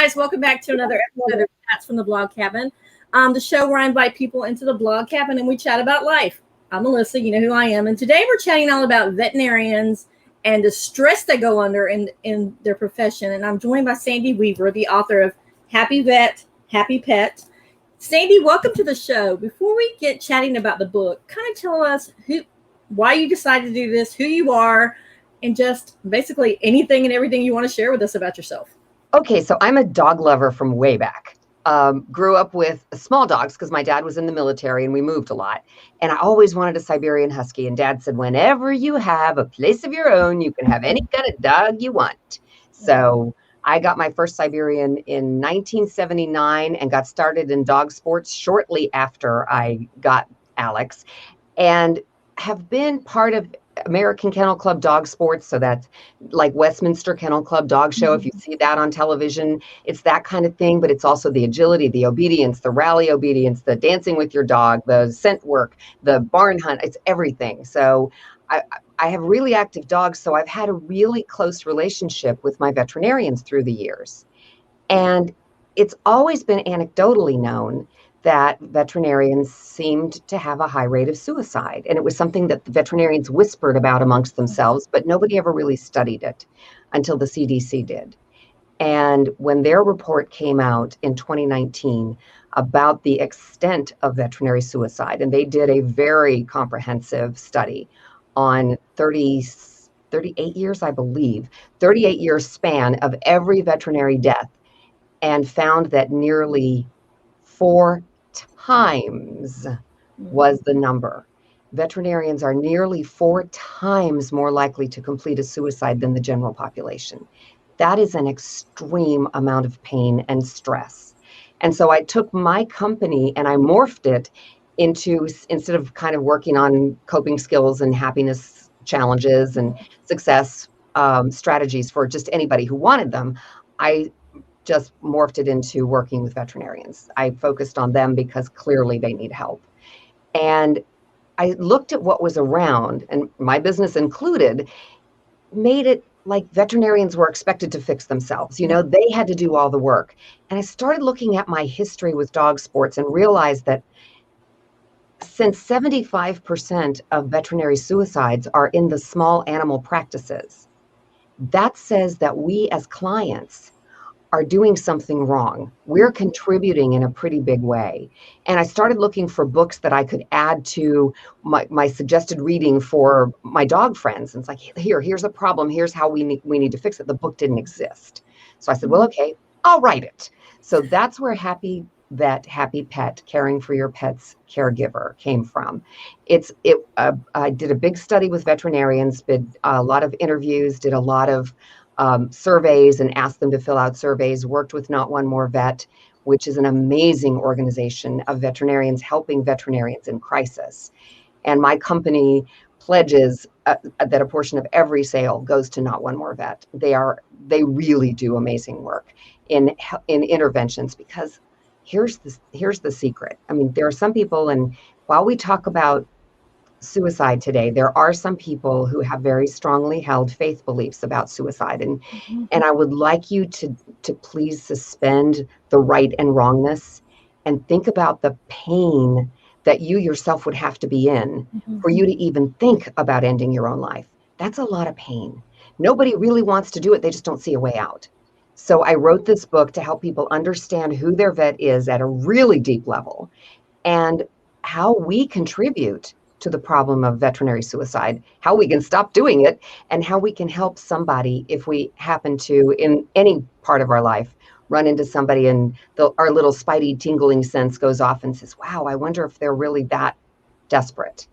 guys, welcome back to another episode of Chats from the Blog Cabin, the show where I invite people into the blog cabin and we chat about life. I'm Melissa, you know who I am, and today we're chatting all about veterinarians and the stress they go under in their profession. And I'm joined by Sandy Weaver, the author of Happy Vet, Happy Pet. Sandy, welcome to the show. Before we get chatting about the book, kind of tell us why you decided to do this, who you are, and just basically anything and everything you want to share with us about yourself. Okay, so I'm a dog lover from way back. Grew up with small dogs because my dad was in the military and we moved a lot. And I always wanted a Siberian Husky. And Dad said, whenever you have a place of your own, you can have any kind of dog you want. So I got my first Siberian in 1979 and got started in dog sports shortly after I got Alex, and have been part of American Kennel Club dog sports. So that's like Westminster Kennel Club dog show. If you see that on television, it's that kind of thing, but it's also the agility, the obedience, the rally obedience, the dancing with your dog, the scent work, the barn hunt, it's everything. So I have really active dogs. So I've had a really close relationship with my veterinarians through the years. And it's always been anecdotally known that veterinarians seemed to have a high rate of suicide. And it was something that the veterinarians whispered about amongst themselves, but nobody ever really studied it until the CDC did. And when their report came out in 2019 about the extent of veterinary suicide, and they did a very comprehensive study on 38 years, I believe, 38-year span of every veterinary death, and found that nearly 4 times was the number. Veterinarians are nearly 4 times more likely to complete a suicide than the general population. That is an extreme amount of pain and stress. And so I took my company and I morphed it into, instead of kind of working on coping skills and happiness challenges and success strategies for just anybody who wanted them, I just morphed it into working with veterinarians. I focused on them because clearly they need help. And I looked at what was around, and my business included, made it like veterinarians were expected to fix themselves. You know, they had to do all the work. And I started looking at my history with dog sports and realized that since 75% of veterinary suicides are in the small animal practices, that says that we as clients are doing something wrong. We're contributing in a pretty big way. And I started looking for books that I could add to my suggested reading for my dog friends. And it's like, here's a problem. Here's how we need to fix it. The book didn't exist. So I said, well, okay, I'll write it. So that's where Happy Vet, Happy Pet, caring for your pet's caregiver came from. I did a big study with veterinarians, did a lot of interviews, did a lot of surveys and asked them to fill out surveys, worked with Not One More Vet, which is an amazing organization of veterinarians helping veterinarians in crisis. And my company pledges that a portion of every sale goes to Not One More Vet. They really do amazing work in interventions, because here's the secret. I mean, there are some people, and while we talk about suicide today, there are some people who have very strongly held faith beliefs about suicide, and I would like you to please suspend the right and wrongness and think about the pain that you yourself would have to be in for you to even think about ending your own life. That's a lot of pain. Nobody really wants to do it. They just don't see a way out. So I wrote this book to help people understand who their vet is at a really deep level and how we contribute to the problem of veterinary suicide, how we can stop doing it, and how we can help somebody if we happen to, in any part of our life, run into somebody and our little spidey tingling sense goes off and says, wow, I wonder if they're really that desperate.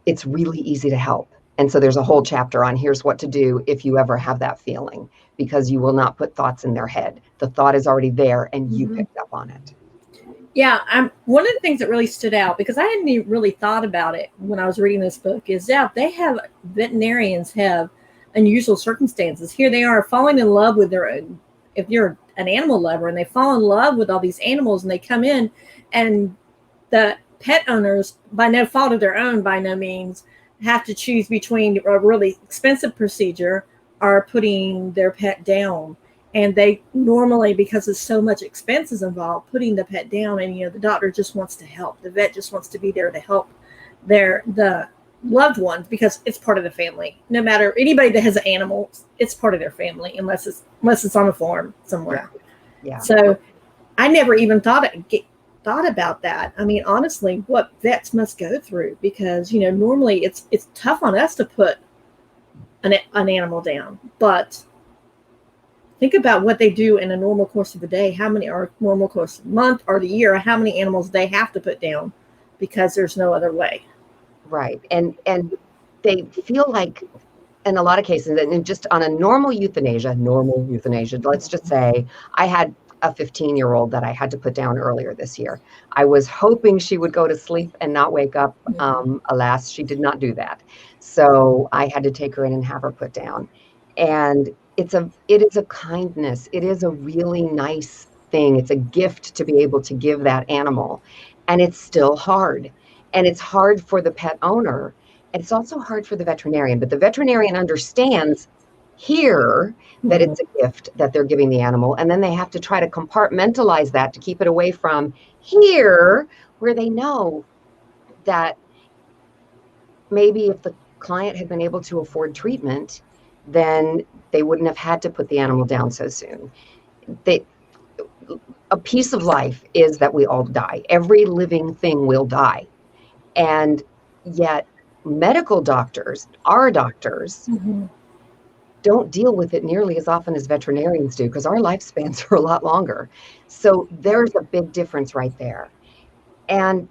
It's really easy to help. And so there's a whole chapter on here's what to do if you ever have that feeling, because you will not put thoughts in their head. The thought is already there and you picked up on it. Yeah, one of the things that really stood out, because I hadn't even really thought about it when I was reading this book, is that veterinarians have unusual circumstances. Here they are falling in love with their own. If you're an animal lover and they fall in love with all these animals and they come in, and the pet owners, by no fault of their own, by no means, have to choose between a really expensive procedure or putting their pet down. And they normally, because there's so much expenses involved, putting the pet down, and the doctor just wants to help. The vet just wants to be there to help the loved ones, because it's part of the family. No matter anybody that has an animal, it's part of their family, unless it's on a farm somewhere. Yeah. So I never even thought about that. I mean, honestly, what vets must go through, because normally it's tough on us to put an animal down, but think about what they do in a normal course of the day. How many are normal course of the month or the year? How many animals they have to put down, because there's no other way. Right. And they feel like, in a lot of cases, and just on a normal euthanasia, let's just say I had a 15-year-old that I had to put down earlier this year. I was hoping she would go to sleep and not wake up. Alas, she did not do that. So I had to take her in and have her put down. And it is a kindness. It is a really nice thing. It's a gift to be able to give that animal. And it's still hard. And it's hard for the pet owner. And it's also hard for the veterinarian. But the veterinarian understands here that it's a gift that they're giving the animal. And then they have to try to compartmentalize that to keep it away from here, where they know that maybe if the client had been able to afford treatment, then they wouldn't have had to put the animal down so soon. A piece of life is that we all die. Every living thing will die. And yet medical doctors, our doctors, don't deal with it nearly as often as veterinarians do, because our lifespans are a lot longer. So there's a big difference right there. And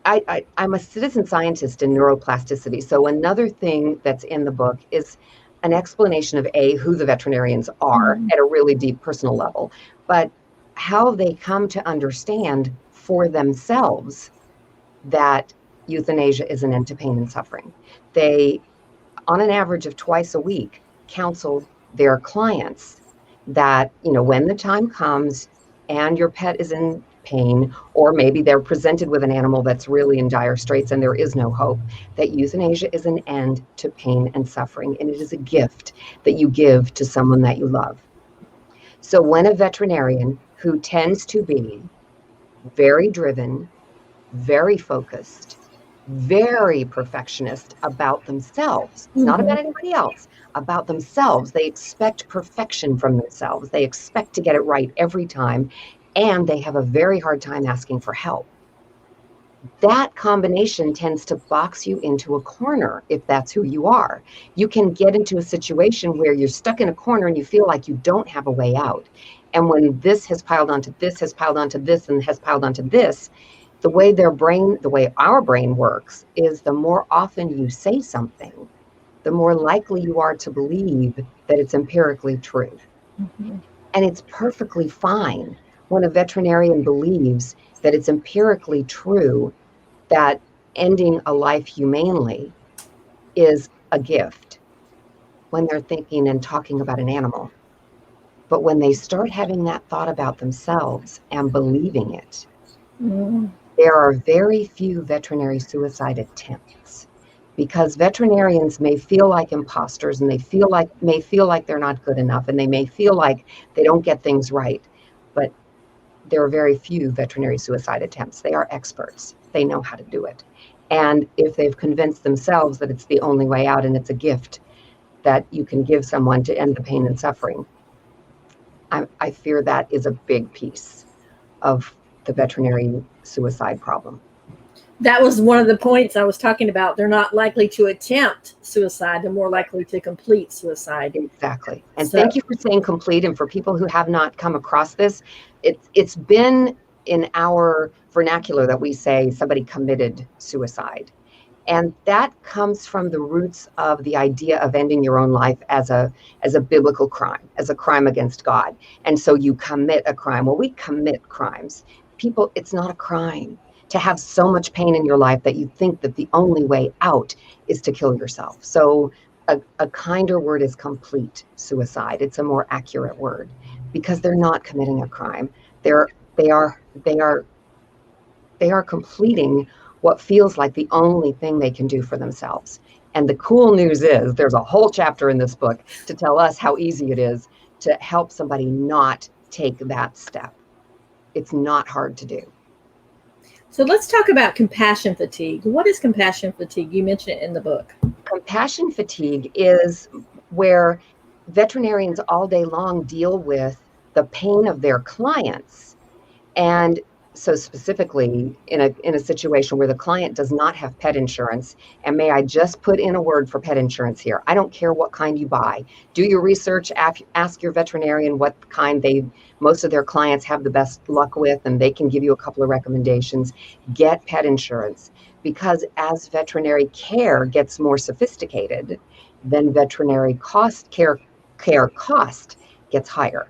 I'm a citizen scientist in neuroplasticity. So another thing that's in the book is an explanation of who the veterinarians are at a really deep personal level, but how they come to understand for themselves that euthanasia is an end to pain and suffering. They, on an average of twice a week, counsel their clients that, when the time comes and your pet is in pain, or maybe they're presented with an animal that's really in dire straits and there is no hope, that euthanasia is an end to pain and suffering, and it is a gift that you give to someone that you love. So when a veterinarian who tends to be very driven, very focused, very perfectionist about themselves, not about anybody else, about themselves. They expect perfection from themselves. They expect to get it right every time, and they have a very hard time asking for help. That combination tends to box you into a corner if that's who you are. You can get into a situation where you're stuck in a corner and you feel like you don't have a way out. And when this has piled onto this, has piled onto this, and has piled onto this, the way our brain works is the more often you say something, the more likely you are to believe that it's empirically true. And it's perfectly fine when a veterinarian believes that it's empirically true that ending a life humanely is a gift when they're thinking and talking about an animal. But when they start having that thought about themselves and believing it, there are very few veterinary suicide attempts, because veterinarians may feel like imposters, and they may feel like they're not good enough, and they may feel like they don't get things right. But there are very few veterinary suicide attempts. They are experts. They know how to do it. And if they've convinced themselves that it's the only way out and it's a gift that you can give someone to end the pain and suffering, I fear that is a big piece of the veterinary suicide problem. That was one of the points I was talking about. They're not likely to attempt suicide. They're more likely to complete suicide. Exactly. And thank you for saying complete. And for people who have not come across this, it's been in our vernacular that we say somebody committed suicide. And that comes from the roots of the idea of ending your own life as a biblical crime, as a crime against God. And so you commit a crime. Well, we commit crimes. People, it's not a crime to have so much pain in your life that you think that the only way out is to kill yourself. So a kinder word is complete suicide. It's a more accurate word, because they're not committing a crime. They are completing what feels like the only thing they can do for themselves. And the cool news is there's a whole chapter in this book to tell us how easy it is to help somebody not take that step. It's not hard to do. So let's talk about compassion fatigue. What is compassion fatigue? You mentioned it in the book. Compassion fatigue is where veterinarians all day long deal with the pain of their clients. And so specifically in a situation where the client does not have pet insurance, and may I just put in a word for pet insurance here. I don't care what kind you buy. Do your research, ask your veterinarian what kind most of their clients have the best luck with, and they can give you a couple of recommendations. Get pet insurance, because as veterinary care gets more sophisticated, then veterinary care cost gets higher.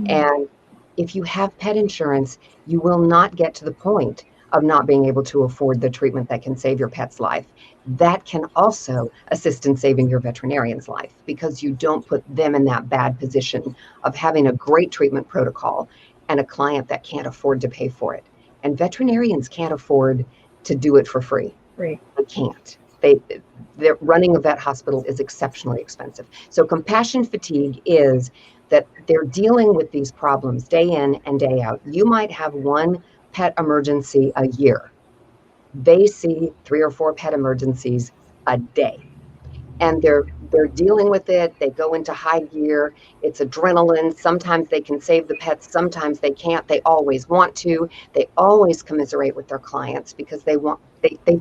And if you have pet insurance, you will not get to the point of not being able to afford the treatment that can save your pet's life. That can also assist in saving your veterinarian's life, because you don't put them in that bad position of having a great treatment protocol and a client that can't afford to pay for it. And veterinarians can't afford to do it for free. Right. They can't. Running a vet hospital is exceptionally expensive. So compassion fatigue is that they're dealing with these problems day in and day out. You might have one pet emergency a year. They see 3 or 4 pet emergencies a day. And they're dealing with it. They go into high gear. It's adrenaline. Sometimes they can save the pets. Sometimes they can't. They always want to. They always commiserate with their clients because they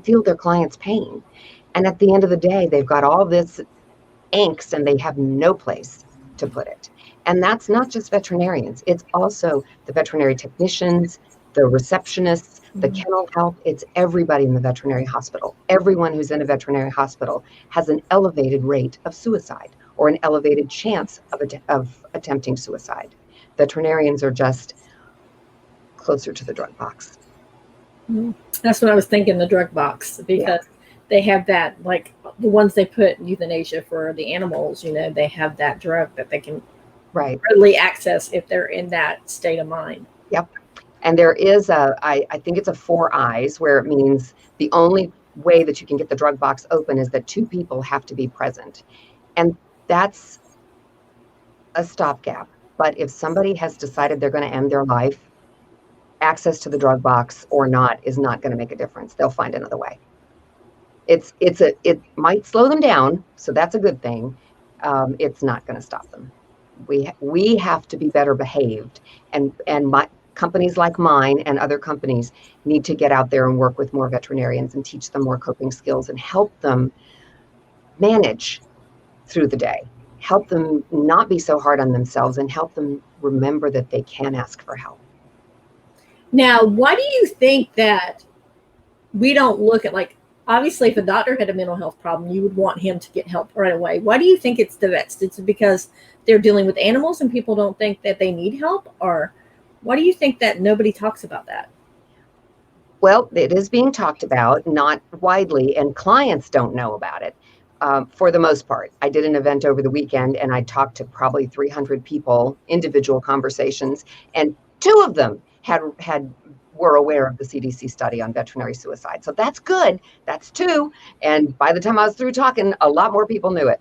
feel their clients' pain. And at the end of the day, they've got all this angst and they have no place to put it. And that's not just veterinarians. It's also the veterinary technicians, the receptionists, the kennel help. It's everybody in the veterinary hospital. Everyone who's in a veterinary hospital has an elevated rate of suicide or an elevated chance of attempting suicide. Veterinarians are just closer to the drug box. That's what I was thinking, the drug box, because they have that, like the ones they put in euthanasia for the animals, they have that drug that they can readily access if they're in that state of mind. Yep. And there is I think it's a 4 eyes, where it means the only way that you can get the drug box open is that 2 people have to be present. And that's a stopgap. But if somebody has decided they're going to end their life, access to the drug box or not is not going to make a difference. They'll find another way. It might slow them down, so that's a good thing. It's not going to stop them. We have to be better behaved, and companies like mine and other companies need to get out there and work with more veterinarians and teach them more coping skills and help them manage through the day. Help them not be so hard on themselves and help them remember that they can ask for help. Now, why do you think that we don't look at, like, obviously if a doctor had a mental health problem, you would want him to get help right away. Why do you think it's the vets? It's because they're dealing with animals and people don't think that they need help? Or why do you think that nobody talks about that? Well, it is being talked about, not widely, and clients don't know about it for the most part. I did an event over the weekend and I talked to probably 300 people, individual conversations, and 2 of them were aware of the CDC study on veterinary suicide. So that's good. That's 2. And by the time I was through talking, a lot more people knew it.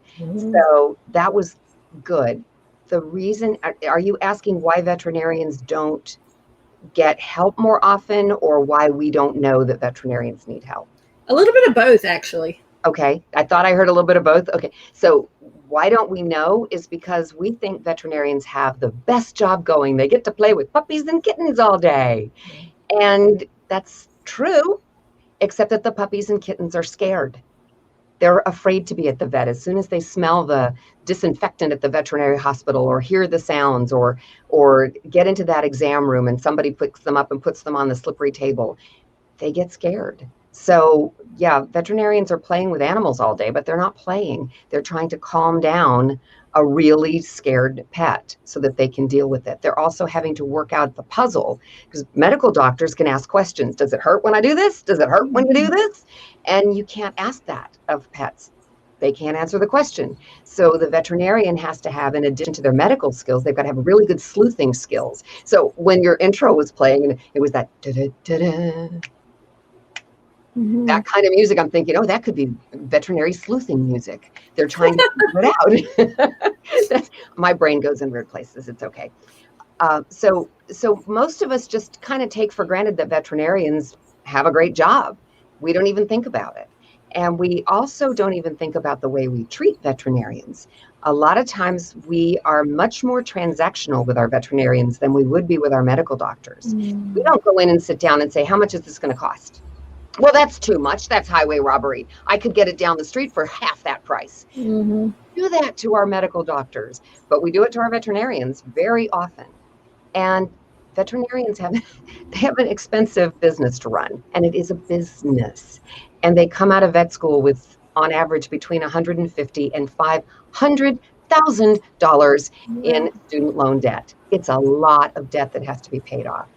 So that was good. The reason, are you asking why veterinarians don't get help more often, or why we don't know that veterinarians need help? A little bit of both, actually. Okay. I thought I heard a little bit of both. Okay. So why don't we know is because we think veterinarians have the best job going. They get to play with puppies and kittens all day. And that's true, except that the puppies and kittens are scared. They're afraid to be at the vet. As soon as they smell the disinfectant at the veterinary hospital or hear the sounds or get into that exam room and somebody picks them up and puts them on the slippery table, they get scared. So yeah, veterinarians are playing with animals all day, but they're not playing. They're trying to calm down a really scared pet so that they can deal with it. They're also having to work out the puzzle, because medical doctors can ask questions. Does it hurt when I do this? Does it hurt when you do this? And you can't ask that of pets. They can't answer the question. So the veterinarian has to have, in addition to their medical skills, they've got to have really good sleuthing skills. So when your intro was playing and it was that da-da-da-da, that kind of music, I'm thinking, oh, that could be veterinary sleuthing music. They're trying to figure it out. my brain goes in weird places. It's okay. So most of us just kind of take for granted that veterinarians have a great job. We don't even think about it. And we also don't even think about the way we treat veterinarians. A lot of times we are much more transactional with our veterinarians than we would be with our medical doctors. We don't go in and sit down and say, how much is this going to cost? Well, that's too much. That's highway robbery. I could get it down the street for half that price. Mm-hmm. Do that to our medical doctors, but we do it to our veterinarians very often. And veterinarians have an expensive business to run, and it is a business. And they come out of vet school with, on average, between $150,000 and $500,000 in student loan debt. It's a lot of debt that has to be paid off.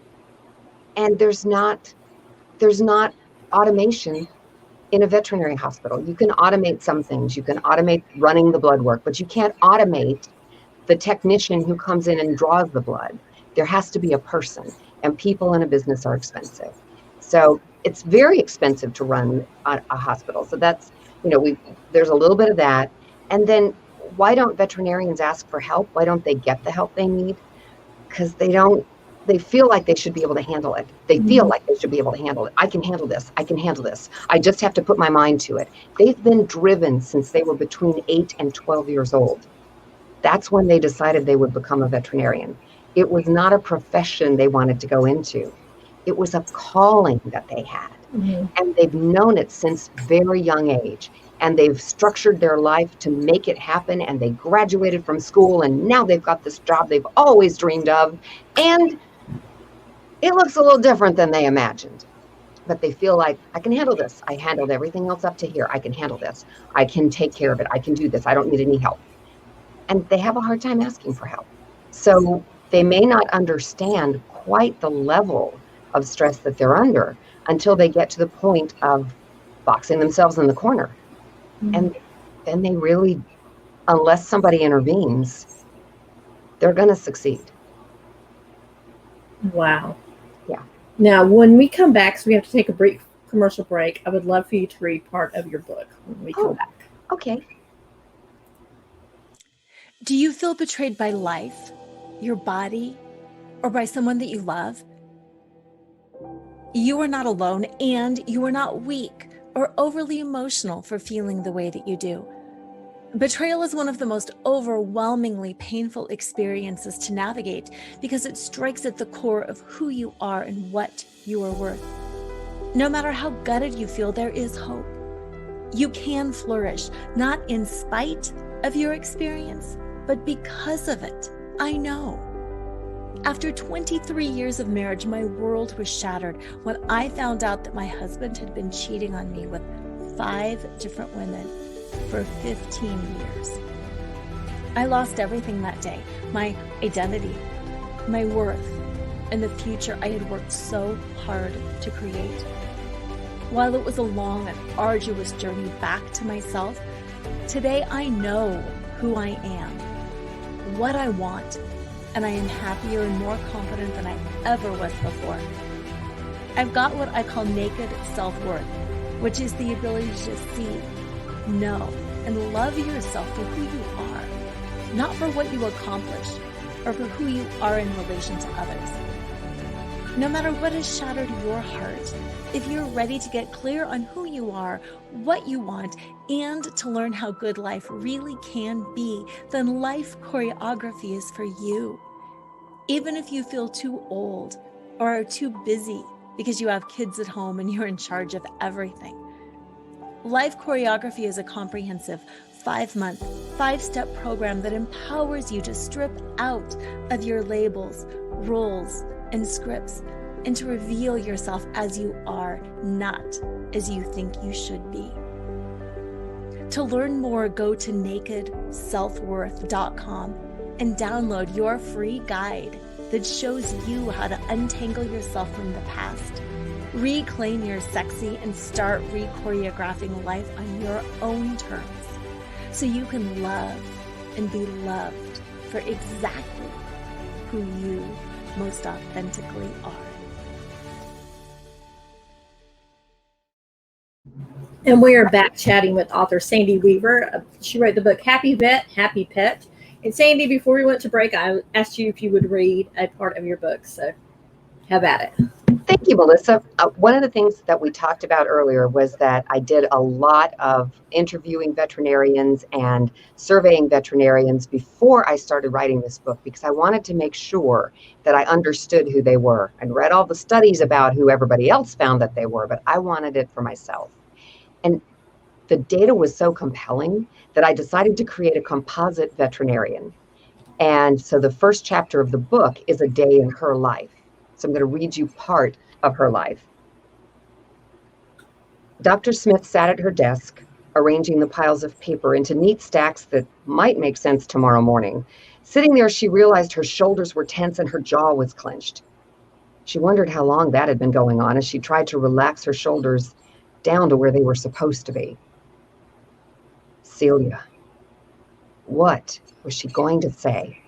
And there's not automation in a veterinary hospital. You can automate some things. You can automate running the blood work, but you can't automate the technician who comes in and draws the blood. There has to be a person, and people in a business are expensive. So it's very expensive to run a hospital. So that's, there's a little bit of that. And then why don't veterinarians ask for help? Why don't they get the help they need? Because they feel like they should be able to handle it. They feel like they should be able to handle it. I can handle this. I can handle this. I just have to put my mind to it. They've been driven since they were between 8 and 12 years old. That's when they decided they would become a veterinarian. It was not a profession they wanted to go into. It was a calling that they had. Mm-hmm. And they've known it since very young age. And they've structured their life to make it happen. And they graduated from school, and now they've got this job they've always dreamed of. And it looks a little different than they imagined. But they feel like, I can handle this. I handled everything else up to here. I can handle this. I can take care of it. I can do this. I don't need any help. And they have a hard time asking for help. So they may not understand quite the level of stress that they're under until they get to the point of boxing themselves in the corner. Mm-hmm. And then they really, unless somebody intervenes, they're going to succeed. Wow. Yeah. Now, when we come back, so we have to take a brief commercial break, I would love for you to read part of your book when we come back. Okay. Do you feel betrayed by life, your body, or by someone that you love? You are not alone, and you are not weak or overly emotional for feeling the way that you do. Betrayal is one of the most overwhelmingly painful experiences to navigate because it strikes at the core of who you are and what you are worth. No matter how gutted you feel, there is hope. You can flourish, not in spite of your experience, but because of it. I know. After 23 years of marriage, my world was shattered when I found out that my husband had been cheating on me with 5 different women for 15 years. I lost everything that day, my identity, my worth, and the future I had worked so hard to create. While it was a long and arduous journey back to myself, today I know who I am, what I want, and I am happier and more confident than I ever was before. I've got what I call naked self-worth, which is the ability to see, know, and love yourself for who you are, not for what you accomplish or for who you are in relation to others. No matter what has shattered your heart, if you're ready to get clear on who you are, what you want, and to learn how good life really can be, then Life Choreography is for you. Even if you feel too old or are too busy because you have kids at home and you're in charge of everything. Life Choreography is a comprehensive 5-month, 5-step program that empowers you to strip out of your labels, roles, and scripts, and to reveal yourself as you are, not as you think you should be. To learn more, go to nakedselfworth.com and download your free guide that shows you how to untangle yourself from the past, reclaim your sexy, and start re-choreographing life on your own terms so you can love and be loved for exactly who you most authentically are. And we are back chatting with author Sandy Weaver. She wrote the book Happy Vet, Happy Pet. And Sandy, before we went to break, I asked you if you would read a part of your book. So have at it. Thank you, Melissa. One of the things that we talked about earlier was that I did a lot of interviewing veterinarians and surveying veterinarians before I started writing this book, because I wanted to make sure that I understood who they were. I'd read all the studies about who everybody else found that they were, but I wanted it for myself. And the data was so compelling that I decided to create a composite veterinarian. And so the first chapter of the book is a day in her life. So I'm going to read you part of her life. Dr. Smith sat at her desk, arranging the piles of paper into neat stacks that might make sense tomorrow morning. Sitting there, she realized her shoulders were tense and her jaw was clenched. She wondered how long that had been going on as she tried to relax her shoulders down to where they were supposed to be. Celia. What was she going to say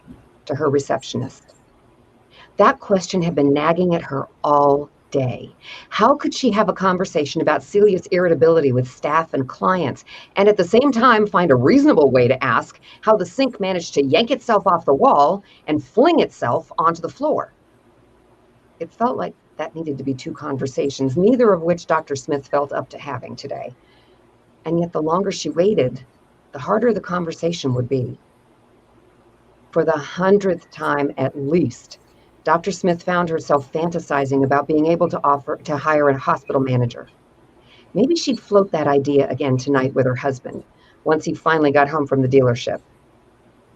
to her receptionist? That question had been nagging at her all day. How could she have a conversation about Celia's irritability with staff and clients, and at the same time find a reasonable way to ask how the sink managed to yank itself off the wall and fling itself onto the floor? It felt like that needed to be two conversations, neither of which Dr. Smith felt up to having today. And yet the longer she waited, the harder the conversation would be. For the 100th time at least, Dr. Smith found herself fantasizing about being able to hire a hospital manager. Maybe she'd float that idea again tonight with her husband, once he finally got home from the dealership.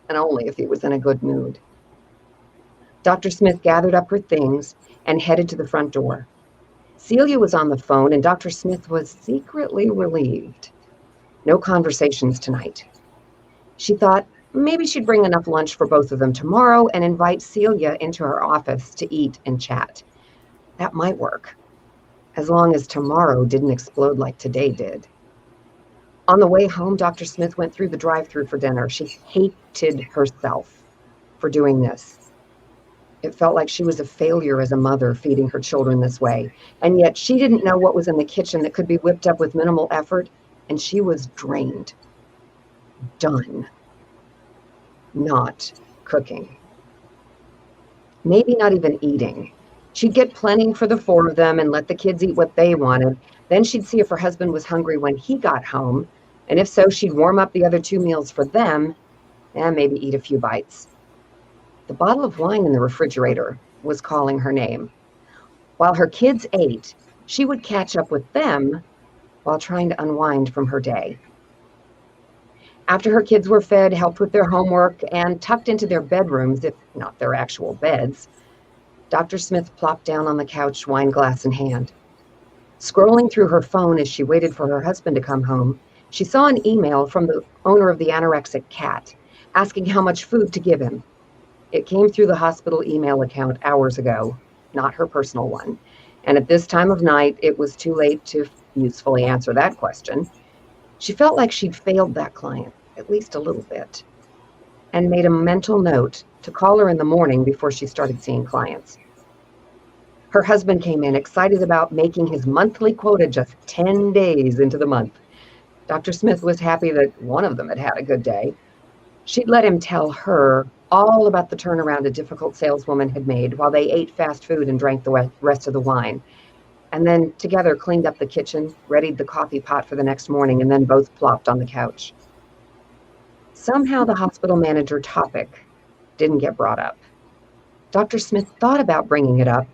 And only if he was in a good mood. Dr. Smith gathered up her things and headed to the front door. Celia was on the phone, and Dr. Smith was secretly relieved. No conversations tonight. She thought maybe she'd bring enough lunch for both of them tomorrow and invite Celia into her office to eat and chat. That might work, as long as tomorrow didn't explode like today did. On the way home, Dr. Smith went through the drive-thru for dinner. She hated herself for doing this. It felt like she was a failure as a mother feeding her children this way. And yet she didn't know what was in the kitchen that could be whipped up with minimal effort, and she was drained. Done. Not cooking. Maybe not even eating. She'd get plenty for the four of them and let the kids eat what they wanted. Then she'd see if her husband was hungry when he got home. And if so, she'd warm up the other 2 meals for them and maybe eat a few bites. The bottle of wine in the refrigerator was calling her name. While her kids ate, she would catch up with them while trying to unwind from her day. After her kids were fed, helped with their homework, and tucked into their bedrooms, if not their actual beds, Dr. Smith plopped down on the couch, wine glass in hand. Scrolling through her phone as she waited for her husband to come home, she saw an email from the owner of the anorexic cat, asking how much food to give him. It came through the hospital email account hours ago, not her personal one. And at this time of night, it was too late to usefully answer that question. She felt like she'd failed that client, at least a little bit, and made a mental note to call her in the morning before she started seeing clients. Her husband came in excited about making his monthly quota just 10 days into the month. Dr. Smith was happy that one of them had had a good day. She'd let him tell her all about the turnaround a difficult saleswoman had made while they ate fast food and drank the rest of the wine. And then together cleaned up the kitchen, readied the coffee pot for the next morning, and then both plopped on the couch. Somehow the hospital manager topic didn't get brought up. Dr. Smith thought about bringing it up,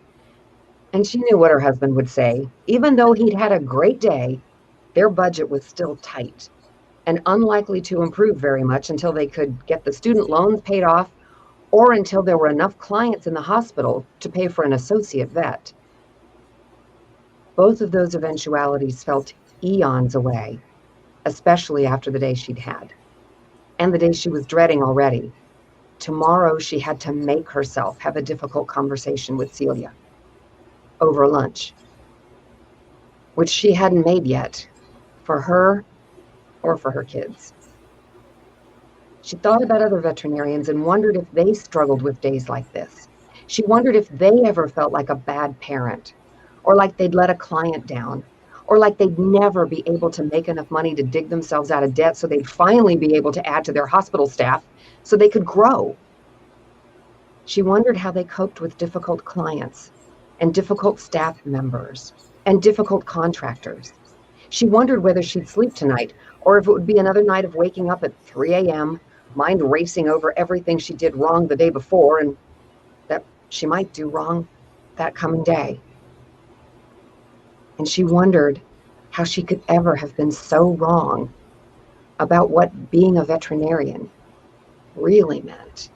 and she knew what her husband would say. Even though he'd had a great day, their budget was still tight and unlikely to improve very much until they could get the student loans paid off or until there were enough clients in the hospital to pay for an associate vet. Both of those eventualities felt eons away, especially after the day she'd had, and the day she was dreading already. Tomorrow she had to make herself have a difficult conversation with Celia over lunch, which she hadn't made yet, for her or for her kids. She thought about other veterinarians and wondered if they struggled with days like this. She wondered if they ever felt like a bad parent, or like they'd let a client down, or like they'd never be able to make enough money to dig themselves out of debt so they'd finally be able to add to their hospital staff so they could grow. She wondered how they coped with difficult clients and difficult staff members and difficult contractors. She wondered whether she'd sleep tonight or if it would be another night of waking up at 3 a.m., mind racing over everything she did wrong the day before and that she might do wrong that coming day. And she wondered how she could ever have been so wrong about what being a veterinarian really meant.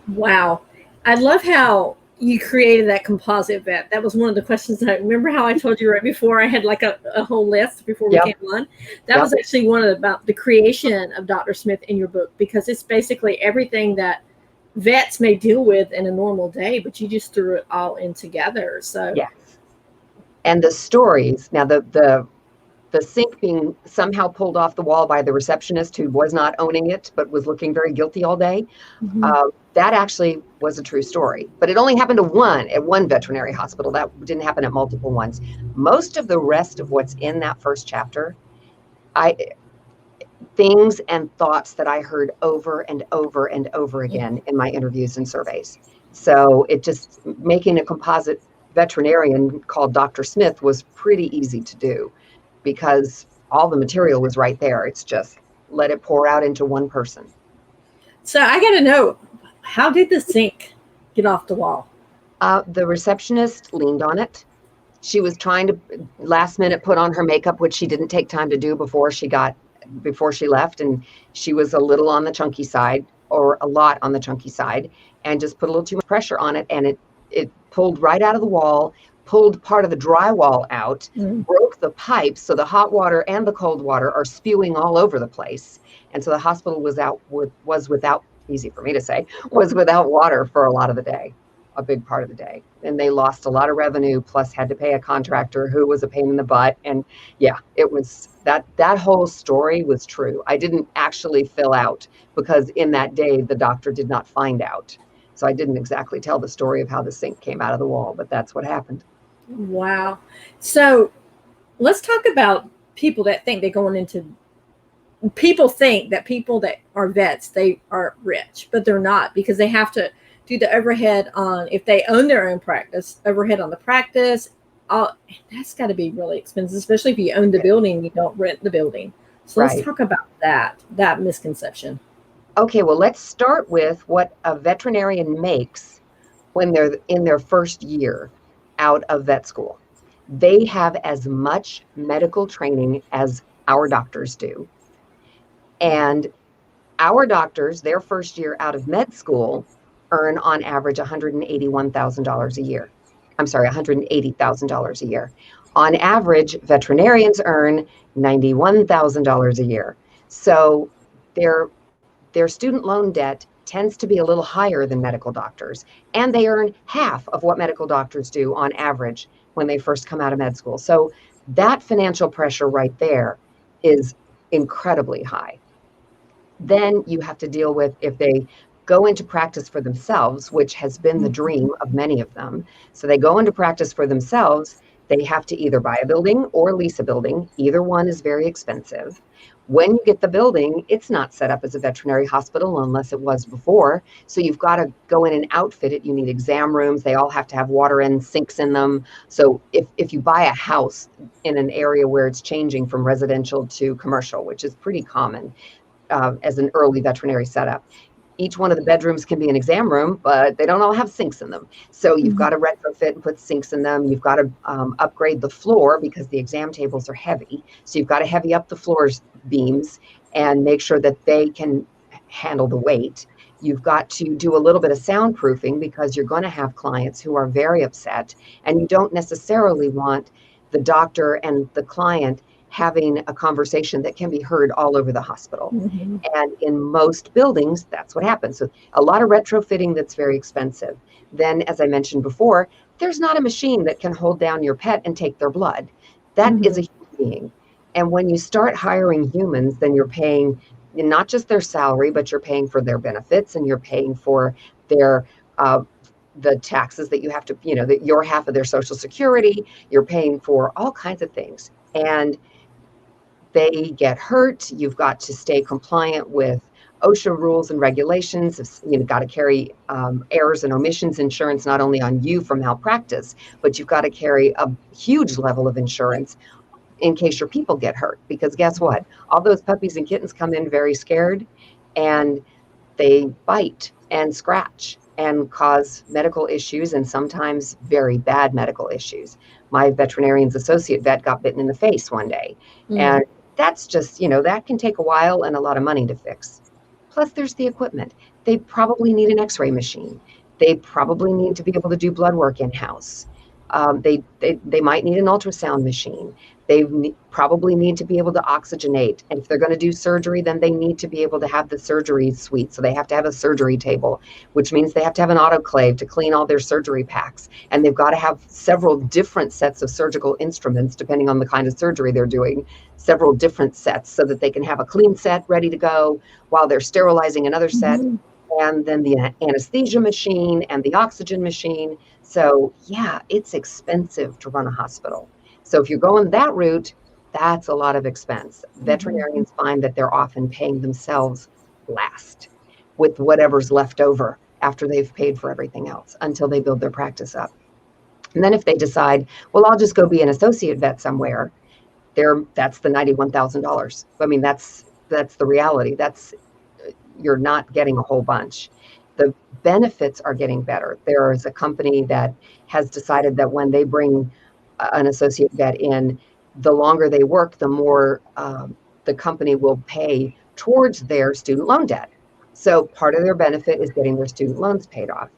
Wow. I love how you created that composite vet. That was one of the questions that I remember how I told you right before. I had like a whole list before we came on. That was actually one of about the creation of Dr. Smith in your book, because it's basically everything that vets may deal with in a normal day, but you just threw it all in together. So yes. And the stories, now the sink being somehow pulled off the wall by the receptionist who was not owning it but was looking very guilty all day, that actually was a true story. But it only happened at one veterinary hospital. That didn't happen at multiple ones. Most of the rest of what's in that first chapter, things and thoughts that I heard over and over and over again in my interviews and surveys. So it just, making a composite veterinarian called Dr. Smith was pretty easy to do because all the material was right there. It's just let it pour out into one person. So I got to know, how did the sink get off the wall? The receptionist leaned on it. She was trying to last minute put on her makeup, which she didn't take time to do before she left. And she was a little on the chunky side, or a lot on the chunky side, and just put a little too much pressure on it. And it pulled right out of the wall, pulled part of the drywall out, broke the pipes. So the hot water and the cold water are spewing all over the place. And so the hospital was without, easy for me to say, was without water for a lot of the day, a big part of the day. And they lost a lot of revenue, plus had to pay a contractor who was a pain in the butt. And yeah, it was that whole story was true. I didn't actually fill out because in that day, the doctor did not find out. So I didn't exactly tell the story of how the sink came out of the wall, but that's what happened. Wow. So let's talk about people that think they're going into, people think that people that are vets, they are rich, but they're not, because they have to do the overhead on, if they own their own practice, overhead on the practice. That's got to be really expensive, especially if you own the building, you don't rent the building. So let's talk about that misconception. Okay, well, let's start with what a veterinarian makes when they're in their first year out of vet school. They have as much medical training as our doctors do. And our doctors, their first year out of med school, earn on average $181,000 a year. I'm sorry, $180,000 a year. On average, veterinarians earn $91,000 a year. So their student loan debt tends to be a little higher than medical doctors, and they earn half of what medical doctors do on average when they first come out of med school. So that financial pressure right there is incredibly high. Then you have to deal with if they go into practice for themselves, which has been the dream of many of them. So they go into practice for themselves, they have to either buy a building or lease a building. Either one is very expensive. When you get the building, it's not set up as a veterinary hospital unless it was before. So you've got to go in and outfit it. You need exam rooms. They all have to have water and sinks in them. So if you buy a house in an area where it's changing from residential to commercial, which is pretty common as an early veterinary setup, each one of the bedrooms can be an exam room, but they don't all have sinks in them. So you've got to retrofit and put sinks in them. You've got to upgrade the floor because the exam tables are heavy. So you've got to heavy up the floor's beams and make sure that they can handle the weight. You've got to do a little bit of soundproofing because you're going to have clients who are very upset, and you don't necessarily want the doctor and the client having a conversation that can be heard all over the hospital. And in most buildings, that's what happens. So a lot of retrofitting that's very expensive. Then, as I mentioned before, there's not a machine that can hold down your pet and take their blood. That is a human being. And when you start hiring humans, then you're paying not just their salary, but you're paying for their benefits, and you're paying for their the taxes that you have to, that your half of their Social Security, you're paying for all kinds of things. And they get hurt. You've got to stay compliant with OSHA rules and regulations. You've got to carry errors and omissions insurance, not only on you for malpractice, but you've got to carry a huge level of insurance in case your people get hurt. Because guess what? All those puppies and kittens come in very scared, and they bite and scratch and cause medical issues, and sometimes very bad medical issues. My veterinarian's associate vet got bitten in the face one day. And that's just, that can take a while and a lot of money to fix. Plus, there's the equipment. They probably need an X-ray machine. They probably need to be able to do blood work in-house. They might need an ultrasound machine. They probably need to be able to oxygenate. And if they're going to do surgery, then they need to be able to have the surgery suite. So they have to have a surgery table, which means they have to have an autoclave to clean all their surgery packs. And they've got to have several different sets of surgical instruments, depending on the kind of surgery they're doing, several different sets so that they can have a clean set ready to go while they're sterilizing another set. And then the anesthesia machine and the oxygen machine. So yeah, it's expensive to run a hospital. So if you're going that route, that's a lot of expense. Veterinarians find that they're often paying themselves last with whatever's left over after they've paid for everything else until they build their practice up. And then if they decide, well, I'll just go be an associate vet somewhere, that's the $91,000. I mean, that's the reality. You're not getting a whole bunch. The benefits are getting better. There is a company that has decided that when they bring an associate vet in, the longer they work, the more the company will pay towards their student loan debt. So part of their benefit is getting their student loans paid off.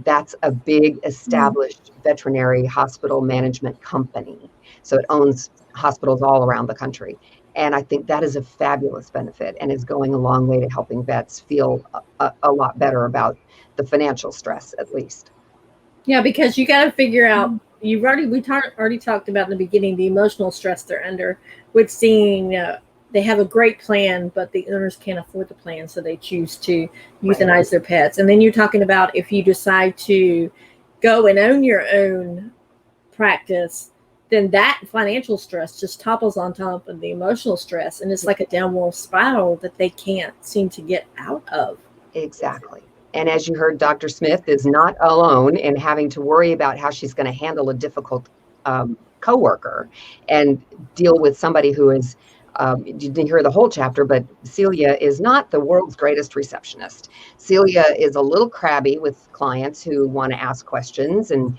That's a big established veterinary hospital management company. So it owns hospitals all around the country. And I think that is a fabulous benefit and is going a long way to helping vets feel a lot better about the financial stress, at least. Yeah, because you got to figure out, we already talked about in the beginning, the emotional stress they're under with seeing they have a great plan, but the owners can't afford the plan. So they choose to euthanize their pets. And then you're talking about if you decide to go and own your own practice, then that financial stress just topples on top of the emotional stress. And it's like a downward spiral that they can't seem to get out of. Exactly. And as you heard, Dr. Smith is not alone in having to worry about how she's going to handle a difficult coworker and deal with somebody who is, you didn't hear the whole chapter, but Celia is not the world's greatest receptionist. Celia is a little crabby with clients who want to ask questions, and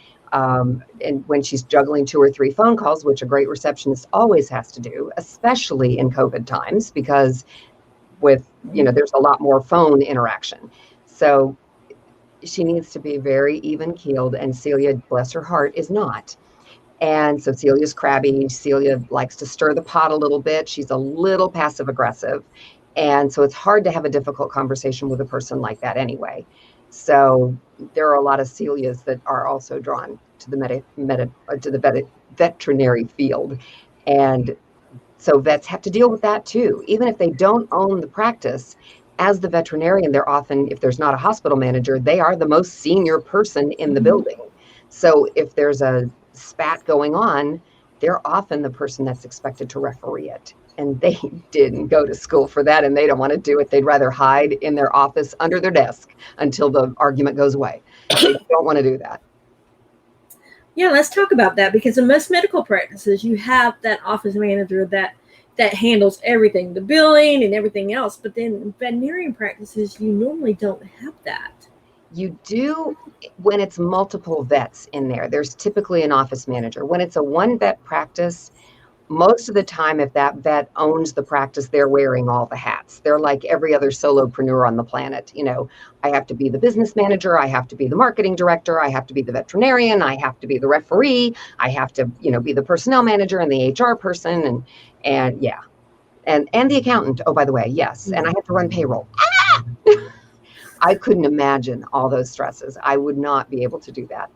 when she's juggling 2 or 3 phone calls, which a great receptionist always has to do, especially in COVID times, because there's a lot more phone interaction. So she needs to be very even-keeled, and Celia, bless her heart, is not. And so Celia's crabby. Celia likes to stir the pot a little bit. She's a little passive-aggressive. And so it's hard to have a difficult conversation with a person like that anyway. So there are a lot of Celias that are also drawn to the veterinary field. And so vets have to deal with that too. Even if they don't own the practice, as the veterinarian, they're often, if there's not a hospital manager, they are the most senior person in the building. So if there's a spat going on, they're often the person that's expected to referee it. And they didn't go to school for that, and they don't want to do it. They'd rather hide in their office under their desk until the argument goes away. They don't want to do that. Yeah, let's talk about that, because in most medical practices, you have that office manager that handles everything, the billing and everything else. But then in veterinarian practices, you normally don't have that. You do when it's multiple vets in there. There's typically an office manager. When it's a 1-vet practice, most of the time, if that vet owns the practice, they're wearing all the hats. They're like every other solopreneur on the planet. I have to be the business manager. I have to be the marketing director. I have to be the veterinarian. I have to be the referee. I have to, be the personnel manager and the HR person and yeah. And the accountant. Oh, by the way, yes. And I have to run payroll. I couldn't imagine all those stresses. I would not be able to do that.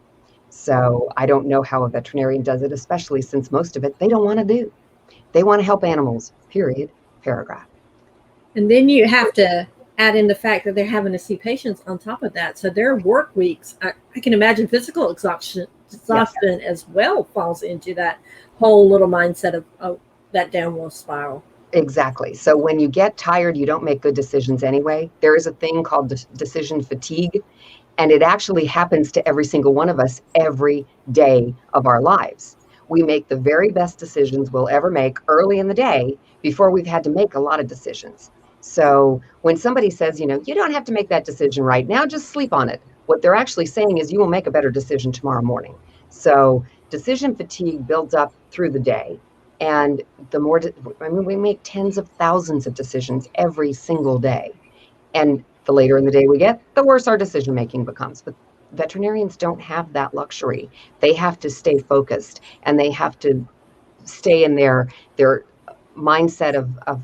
So I don't know how a veterinarian does it, especially since most of it they don't want to do. They want to help animals, period, paragraph. And then you have to add in the fact that they're having to see patients on top of that. So their work weeks, I can imagine physical exhaustion as well falls into that whole little mindset of that downward spiral. Exactly. So when you get tired, you don't make good decisions anyway. There is a thing called decision fatigue, and it actually happens to every single one of us every day of our lives. We make the very best decisions we'll ever make early in the day before we've had to make a lot of decisions. So when somebody says, you don't have to make that decision right now, just sleep on it. What they're actually saying is you will make a better decision tomorrow morning. So decision fatigue builds up through the day. And the more, we make tens of thousands of decisions every single day. And the later in the day we get, the worse our decision making becomes. But veterinarians don't have that luxury. They have to stay focused, and they have to stay in their mindset of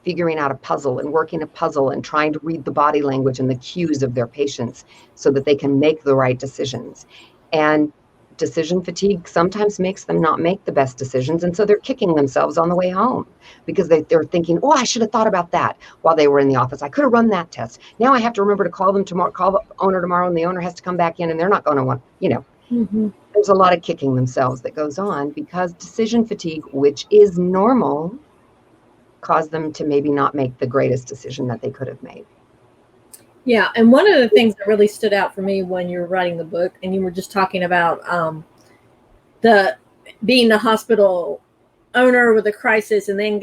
figuring out a puzzle and working a puzzle and trying to read the body language and the cues of their patients so that they can make the right decisions. And decision fatigue sometimes makes them not make the best decisions. And so they're kicking themselves on the way home because they're thinking, oh, I should have thought about that while they were in the office. I could have run that test. Now I have to remember to call them tomorrow, call the owner tomorrow, and the owner has to come back in, and they're not going to want, There's a lot of kicking themselves that goes on because decision fatigue, which is normal, caused them to maybe not make the greatest decision that they could have made. Yeah, and one of the things that really stood out for me when you were writing the book, and you were just talking about being the hospital owner with a crisis, and then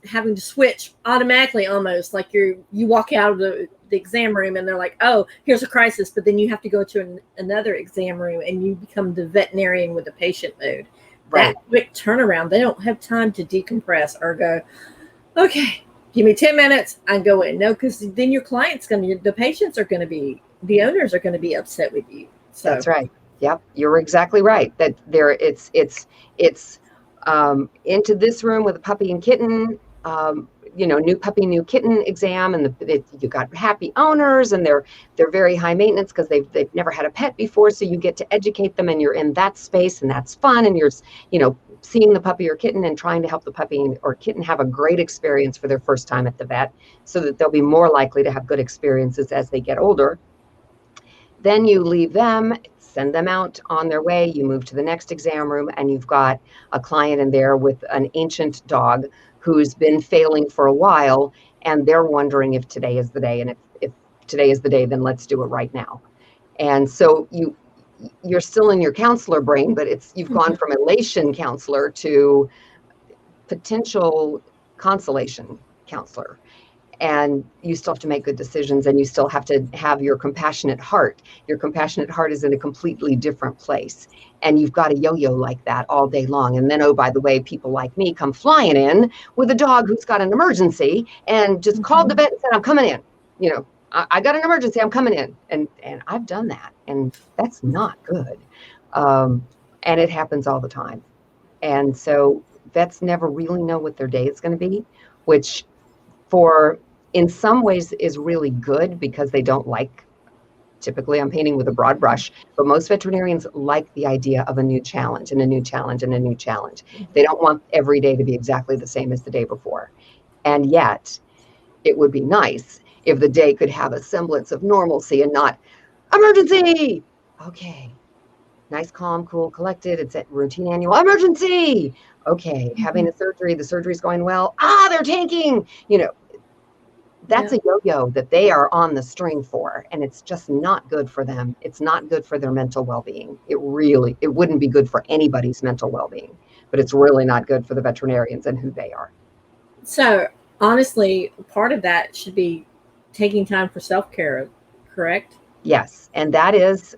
having to switch automatically, almost like you walk out of the exam room, and they're like, "Oh, here's a crisis," but then you have to go to another exam room, and you become the veterinarian with the patient mode. Right. That quick turnaround, they don't have time to decompress or go, "Okay, give me 10 minutes, I go in." No, because then your client's the patients are going to be, the owners are going to be upset with you. So that's right. Yep, you're exactly right. That it's into this room with a puppy and kitten, new puppy, new kitten exam, and you got happy owners, and they're very high maintenance because they've never had a pet before. So you get to educate them, and you're in that space, and that's fun, and you're seeing the puppy or kitten and trying to help the puppy or kitten have a great experience for their first time at the vet so that they'll be more likely to have good experiences as they get older. Then you leave them, send them out on their way, you move to the next exam room, and you've got a client in there with an ancient dog who's been failing for a while, and they're wondering if today is the day, and if today is the day, then let's do it right now. And so you're still in your counselor brain, but you've gone from elation counselor to potential consolation counselor. And you still have to make good decisions, and you still have to have your compassionate heart. Your compassionate heart is in a completely different place. And you've got a yo-yo like that all day long. And then, oh, by the way, people like me come flying in with a dog who's got an emergency and just called the vet and said, I'm coming in. I got an emergency, I'm coming in. And I've done that, and that's not good. And it happens all the time. And so vets never really know what their day is going to be, which in some ways is really good because they don't like, typically I'm painting with a broad brush, but most veterinarians like the idea of a new challenge and a new challenge and a new challenge. They don't want every day to be exactly the same as the day before. And yet it would be nice if the day could have a semblance of normalcy and not emergency. Okay. Nice, calm, cool, collected. It's a routine annual emergency. Okay. Having a surgery, the surgery's going well. They're tanking, That's a yo-yo that they are on the string for, and it's just not good for them. It's not good for their mental well-being. It wouldn't be good for anybody's mental well-being, but it's really not good for the veterinarians and who they are. So honestly, part of that should be taking time for self-care, correct? Yes, and that's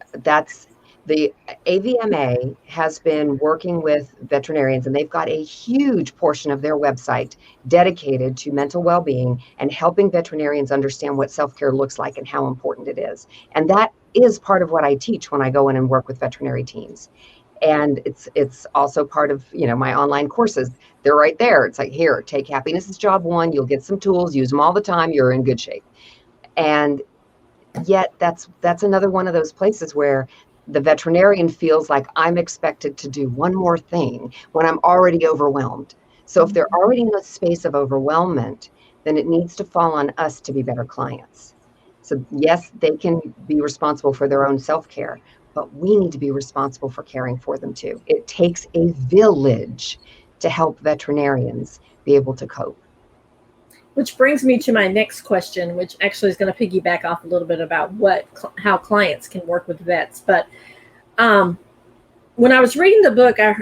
the AVMA has been working with veterinarians, and they've got a huge portion of their website dedicated to mental well-being and helping veterinarians understand what self-care looks like and how important it is. And that is part of what I teach when I go in and work with veterinary teams. And it's also part of, my online courses. They're right there. It's like, here, take Happiness is Job 1. You'll get some tools, use them all the time. You're in good shape. And yet that's another one of those places where the veterinarian feels like I'm expected to do one more thing when I'm already overwhelmed. So if they're already in a space of overwhelmment, then it needs to fall on us to be better clients. So yes, they can be responsible for their own self-care, but we need to be responsible for caring for them too. It takes a village to help veterinarians be able to cope. Which brings me to my next question, which actually is going to piggyback off a little bit about how clients can work with vets. But when I was reading the book, I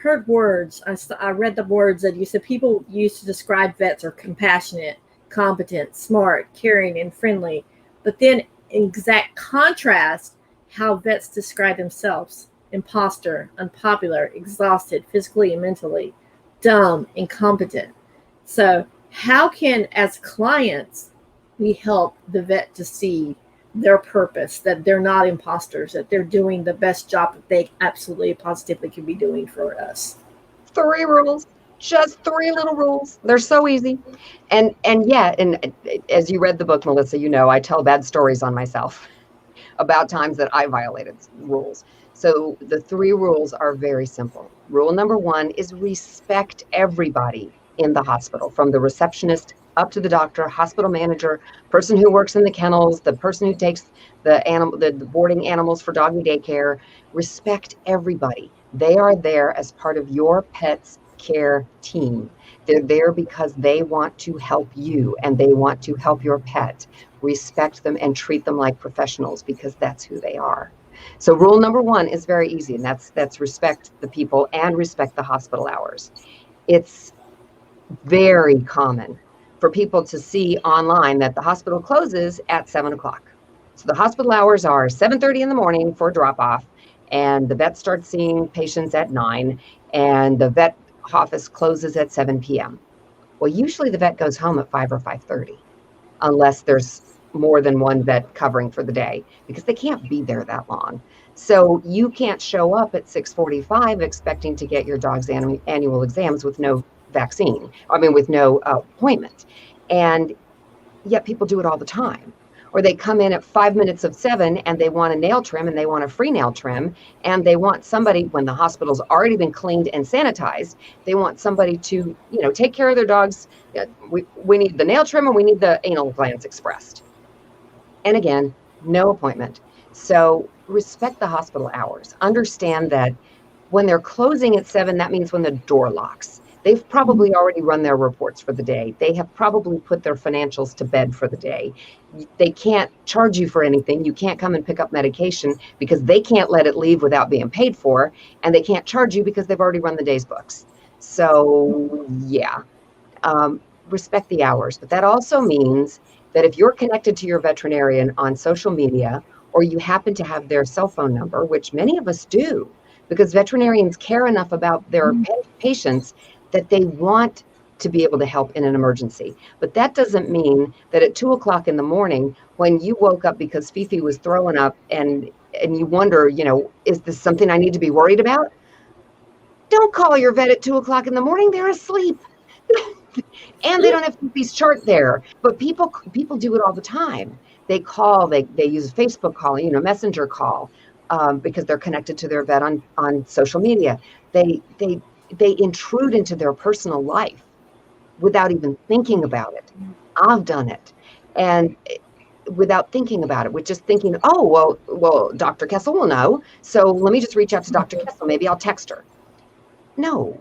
heard words. I read the words that you said people used to describe vets are compassionate, competent, smart, caring, and friendly. But then in exact contrast, how vets describe themselves: imposter, unpopular, exhausted, physically and mentally, dumb, incompetent. So how can, as clients, we help the vet to see their purpose, that they're not imposters, that they're doing the best job that they absolutely positively can be doing for us? 3 rules, just 3 little rules. They're so easy. And yeah, and as you read the book, Melissa, you know, I tell bad stories on myself about times that I violated rules. So the 3 rules are very simple. Rule number 1 is respect everybody in the hospital, from the receptionist up to the doctor, hospital manager, person who works in the kennels, the person who takes the boarding animals for doggy daycare. Respect everybody. They are there as part of your pet's care team. They're there because they want to help you and they want to help your pet. Respect them and treat them like professionals, because that's who they are. So rule number 1 is very easy, and that's respect the people and respect the hospital hours. It's very common for people to see online that the hospital closes at 7 o'clock. So the hospital hours are 7:30 in the morning for drop off, and the vet starts seeing patients at 9, and the vet office closes at 7 p.m. Well, usually the vet goes home at 5 or 5:30, unless there's more than one vet covering for the day, because they can't be there that long. So you can't show up at 6:45 expecting to get your dog's annual exams with no vaccine. With no appointment. And yet people do it all the time. Or they come in at 5 minutes of 7 and they want a nail trim and they want a free nail trim. And they want somebody, when the hospital's already been cleaned and sanitized, they want somebody to, take care of their dogs. We need the nail trim and we need the anal glands expressed. And again, no appointment. So respect the hospital hours. Understand that when they're closing at 7, that means when the door locks. They've probably already run their reports for the day. They have probably put their financials to bed for the day. They can't charge you for anything. You can't come and pick up medication because they can't let it leave without being paid for. And they can't charge you because they've already run the day's books. So yeah, respect the hours. But that also means that if you're connected to your veterinarian on social media, or you happen to have their cell phone number, which many of us do, because veterinarians care enough about their patients that they want to be able to help in an emergency. But that doesn't mean that at 2 o'clock in the morning, when you woke up because Fifi was throwing up and you wonder, is this something I need to be worried about? Don't call your vet at 2 o'clock in the morning. They're asleep. And they don't have Fifi's chart there. But people do it all the time. They call, they use a Facebook call, messenger call, because they're connected to their vet on social media. They intrude into their personal life without even thinking about it. I've done it. And without thinking about it, with just thinking, oh, well, Dr. Kessel will know. So let me just reach out to Dr. Kessel. Maybe I'll text her. No,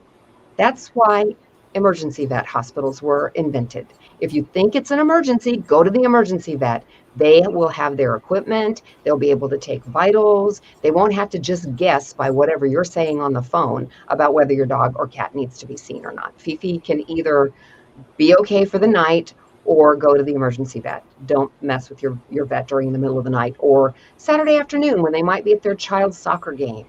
that's why emergency vet hospitals were invented. If you think it's an emergency, go to the emergency vet. They will have their equipment. They'll be able to take vitals. They won't have to just guess by whatever you're saying on the phone about whether your dog or cat needs to be seen or not. Fifi can either be okay for the night or go to the emergency vet. Don't mess with your vet during the middle of the night or Saturday afternoon when they might be at their child's soccer game.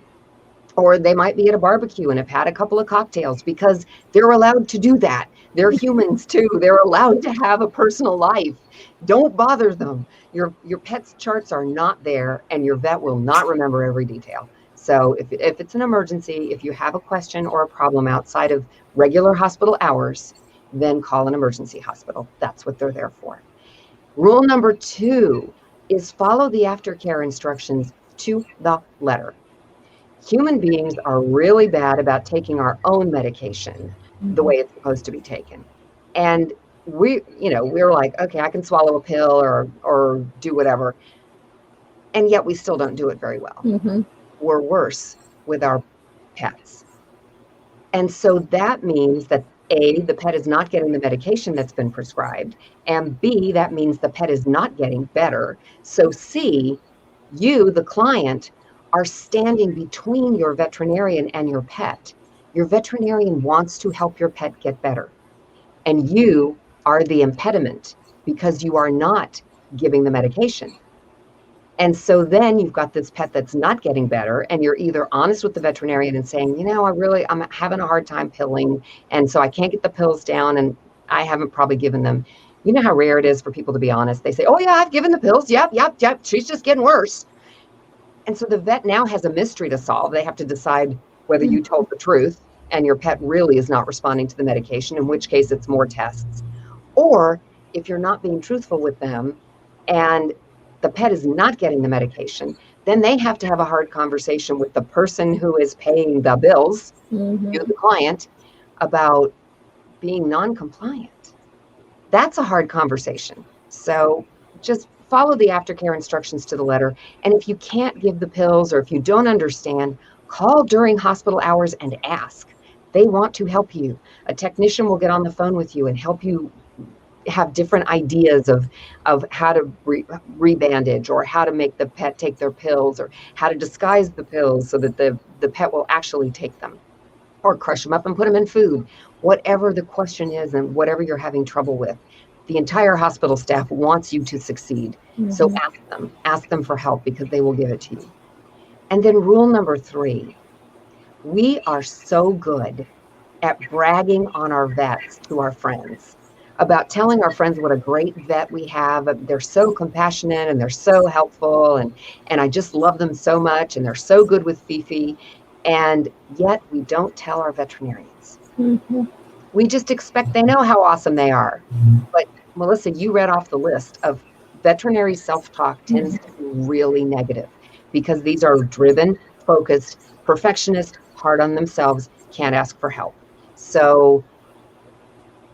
Or they might be at a barbecue and have had a couple of cocktails, because they're allowed to do that. They're humans too. They're allowed to have a personal life. Don't bother them. Your pet's charts are not there, and your vet will not remember every detail. So if it's an emergency, if you have a question or a problem outside of regular hospital hours, then call an emergency hospital. That's what they're there for. Rule number 2 is follow the aftercare instructions to the letter. Human beings are really bad about taking our own medication the way it's supposed to be taken. And we were like, okay, I can swallow a pill or do whatever. And yet we still don't do it very well. Mm-hmm. We're worse with our pets. And so that means that A, the pet is not getting the medication that's been prescribed, and B, that means the pet is not getting better. So C, you, the client, are standing between your veterinarian and your pet. Your veterinarian wants to help your pet get better, and you are the impediment because you are not giving the medication. And so then you've got this pet that's not getting better, and you're either honest with the veterinarian and saying, I'm having a hard time pilling, and so I can't get the pills down, and I haven't probably given them. You know how rare it is for people to be honest. They say, oh yeah, I've given the pills. Yep. She's just getting worse. And so the vet now has a mystery to solve. They have to decide whether you told the truth and your pet really is not responding to the medication, in which case it's more tests. Or if you're not being truthful with them and the pet is not getting the medication, then they have to have a hard conversation with the person who is paying the bills, Mm-hmm. you, the client, about being non-compliant. That's a hard conversation. So just follow the aftercare instructions to the letter. And if you can't give the pills or if you don't understand, call during hospital hours and ask. They want to help you. A technician will get on the phone with you and help you have different ideas of how to rebandage or how to make the pet take their pills or how to disguise the pills so that the pet will actually take them, or crush them up and put them in food. Whatever the question is and whatever you're having trouble with, the entire hospital staff wants you to succeed. Mm-hmm. So ask them for help because they will give it to you. And then rule number 3, we are so good at bragging on our vets to our friends, about telling our friends what a great vet we have. They're so compassionate and they're so helpful and I just love them so much and they're so good with Fifi. And yet we don't tell our veterinarians. Mm-hmm. We just expect they know how awesome they are. But Melissa, you read off the list of veterinary self-talk tends to be really negative because these are driven, focused, perfectionist, hard on themselves, can't ask for help. So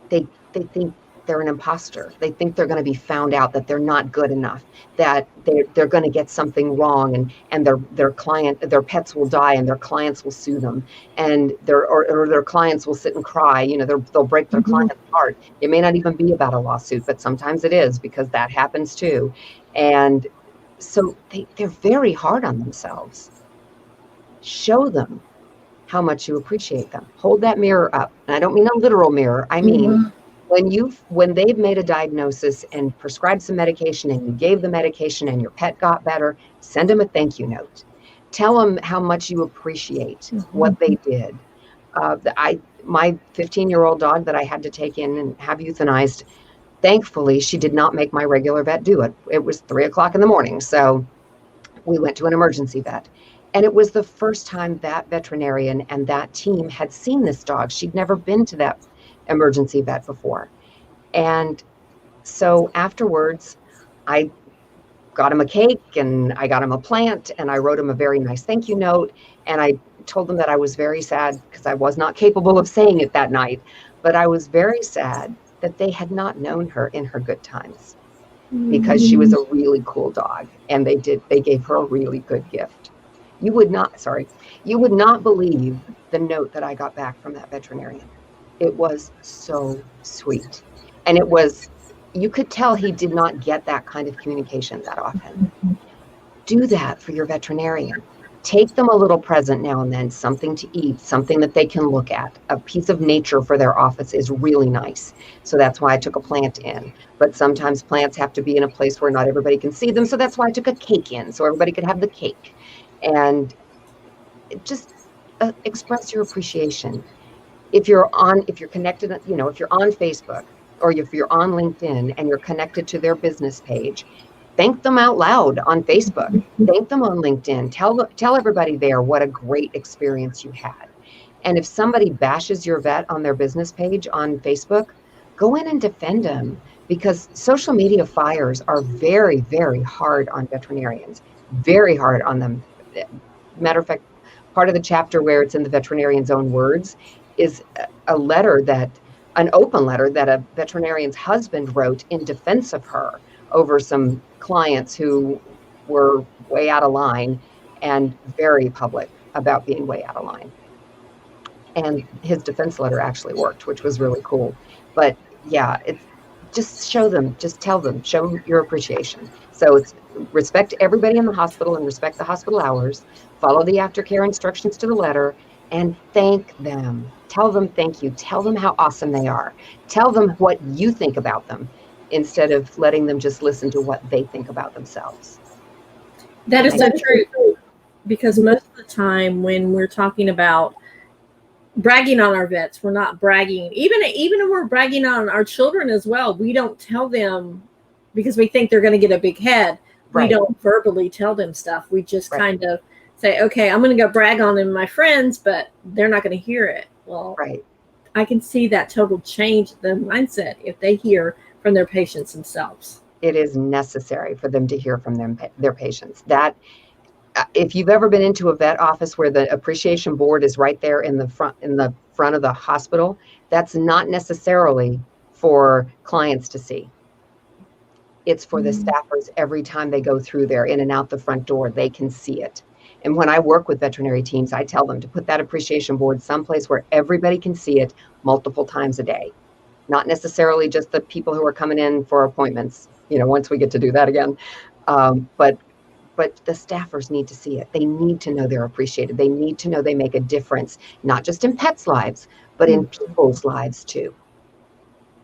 they think they're an imposter. They think they're going to be found out, that they're not good enough, that they're going to get something wrong, and their pets will die, and their clients will sue them, and their clients will sit and cry. They'll break their client's heart. It may not even be about a lawsuit, but sometimes it is, because that happens too. And so they're very hard on themselves. Show them how much you appreciate them. Hold that mirror up. And I don't mean a literal mirror. I mean, when they've made a diagnosis and prescribed some medication and you gave the medication and your pet got better, send them a thank you note. Tell them how much you appreciate what they did. My 15-year-old dog that I had to take in and have euthanized, thankfully, she did not make my regular vet do it. It was 3:00 in the morning. So we went to an emergency vet. And it was the first time that veterinarian and that team had seen this dog. She'd never been to that emergency vet before. And so afterwards, I got him a cake and I got him a plant and I wrote him a very nice thank you note. And I told them that I was very sad because I was not capable of saying it that night, but I was very sad that they had not known her in her good times because she was a really cool dog and they gave her a really good gift. You would not believe the note that I got back from that veterinarian. It was so sweet. And you could tell he did not get that kind of communication that often. Do that for your veterinarian. Take them a little present now and then, something to eat, something that they can look at. A piece of nature for their office is really nice. So that's why I took a plant in. But sometimes plants have to be in a place where not everybody can see them. So that's why I took a cake in, so everybody could have the cake. And just express your appreciation. If you're connected, if you're on Facebook or if you're on LinkedIn and you're connected to their business page, thank them out loud on Facebook. Thank them on LinkedIn. Tell everybody there what a great experience you had. And if somebody bashes your vet on their business page on Facebook, go in and defend them, because social media fires are very, very hard on veterinarians, very hard on them. Matter of fact, part of the chapter where it's in the veterinarian's own words is a letter that an open letter that a veterinarian's husband wrote in defense of her over some clients who were way out of line and very public about being way out of line. And his defense letter actually worked, which was really cool. But yeah, it's just show them, just tell them, show them your appreciation. So it's respect everybody in the hospital and respect the hospital hours, follow the aftercare instructions to the letter, and thank them. Tell them thank you. Tell them how awesome they are. Tell them what you think about them instead of letting them just listen to what they think about themselves. That is so true, because most of the time when we're talking about bragging on our vets, we're not bragging. Even when we're bragging on our children as well, we don't tell them because we think they're going to get a big head. Right. We don't verbally tell them stuff. We just kind of say, okay, I'm going to go brag on them, my friends, but they're not going to hear it. Well, I can see that total change the mindset if they hear from their patients themselves. It is necessary for them to hear from their patients. That if you've ever been into a vet office where the appreciation board is right there in the front of the hospital, that's not necessarily for clients to see. It's for the staffers. Every time they go through there, in and out the front door, they can see it. And when I work with veterinary teams, I tell them to put that appreciation board someplace where everybody can see it multiple times a day. Not necessarily just the people who are coming in for appointments, once we get to do that again. But the staffers need to see it. They need to know they're appreciated. They need to know they make a difference, not just in pets' lives, but in people's lives too.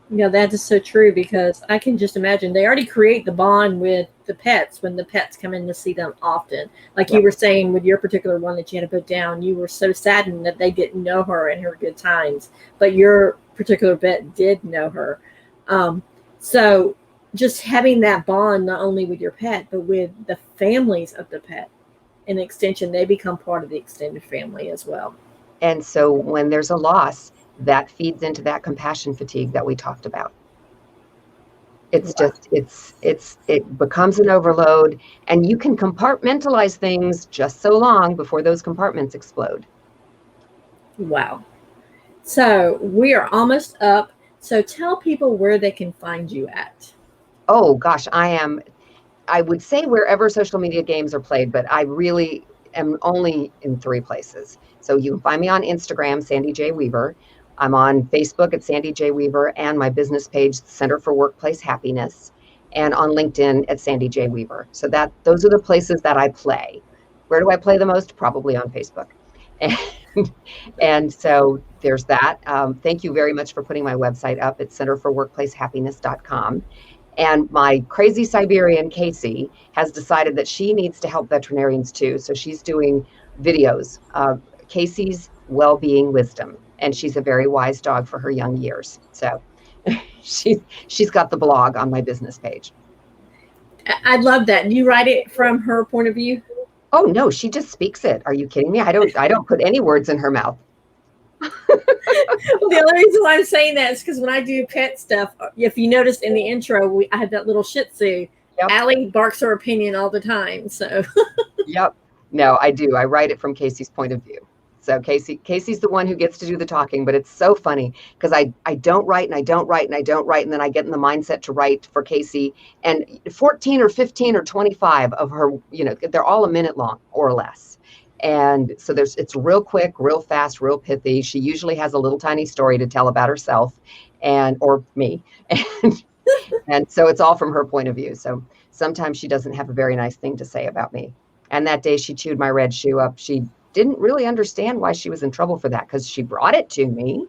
Yeah, that is so true, because I can just imagine they already create the bond with the pets when the pets come in to see them often. Like you were saying with your particular one that you had to put down, you were so saddened that they didn't know her in her good times, but your particular vet did know her. So just having that bond, not only with your pet, but with the families of the pet, in extension, they become part of the extended family as well. And so when there's a loss, that feeds into that compassion fatigue that we talked about. It's just, it becomes an overload, and you can compartmentalize things just so long before those compartments explode. Wow. So we are almost up. So tell people where they can find you at. Oh gosh, I would say wherever social media games are played, but I really am only in 3 places. So you can find me on Instagram, Sandy J. Weaver. I'm on Facebook at Sandy J. Weaver, and my business page, Center for Workplace Happiness, and on LinkedIn at Sandy J. Weaver. So those are the places that I play. Where do I play the most? Probably on Facebook. And so there's that. Thank you very much for putting my website up at centerforworkplacehappiness.com. And my crazy Siberian, Casey, has decided that she needs to help veterinarians too. So she's doing videos of Casey's well-being wisdom. And she's a very wise dog for her young years. So she's got the blog on my business page. I love that. You write it from her point of view? Oh no, she just speaks it. Are you kidding me? I don't put any words in her mouth. The only reason why I'm saying that is because when I do pet stuff, if you noticed in the intro, I had that little Shih Tzu. Yep. Allie barks her opinion all the time. So. Yep. No, I do. I write it from Casey's point of view. So Casey's the one who gets to do the talking, but it's so funny because I don't write and I don't write and I don't write, and then I get in the mindset to write for Casey, and 14 or 15 or 25 of her, they're all a minute long or less. And so it's real quick, real fast, real pithy. She usually has a little tiny story to tell about herself or me. And so it's all from her point of view. So sometimes she doesn't have a very nice thing to say about me. And that day she chewed my red shoe up. She didn't really understand why she was in trouble for that, because she brought it to me.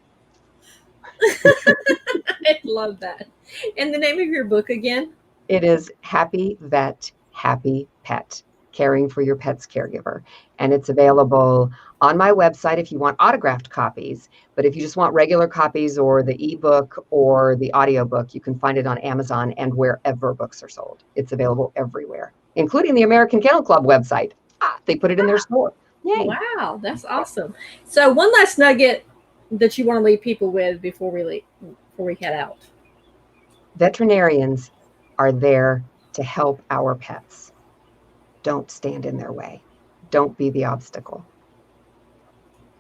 I love that. And the name of your book again? It is Happy Vet, Happy Pet, Caring for Your Pet's Caregiver. And it's available on my website if you want autographed copies. But if you just want regular copies or the ebook or the audiobook, you can find it on Amazon and wherever books are sold. It's available everywhere, including the American Kennel Club website. They put it in their store. Yay. Wow, that's awesome. So one last nugget that you want to leave people with before we head out. Veterinarians are there to help our pets. Don't stand in their way. Don't be the obstacle.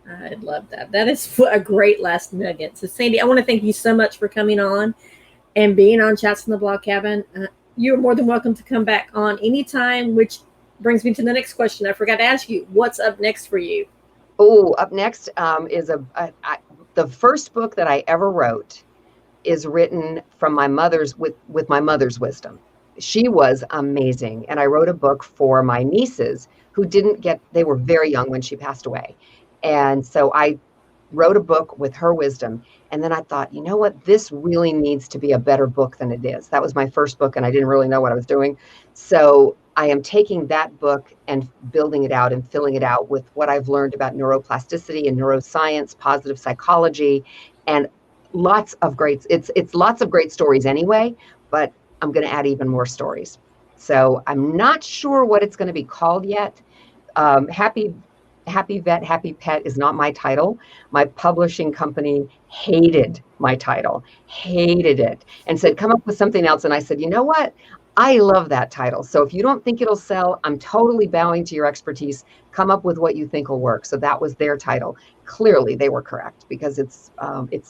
I love that. That is a great last nugget. So, Sandy, I want to thank you so much for coming on and being on Chats from the Blog Cabin. You're more than welcome to come back on anytime, which brings me to the next question. I forgot to ask you, what's up next for you? Oh, up next is the first book that I ever wrote is written from my mother's with my mother's wisdom. She was amazing. And I wrote a book for my nieces who they were very young when she passed away. And so I wrote a book with her wisdom. And then I thought, you know what? This really needs to be a better book than it is. That was my first book and I didn't really know what I was doing. So I am taking that book and building it out and filling it out with what I've learned about neuroplasticity and neuroscience, positive psychology, and lots of great stories anyway, but I'm going to add even more stories. So I'm not sure what it's going to be called yet. Happy Vet, Happy Pet is not my title. My publishing company hated my title, hated it, and said, come up with something else. And I said, you know what? I love that title. So if you don't think it'll sell, I'm totally bowing to your expertise. Come up with what you think will work. So that was their title. Clearly they were correct because it's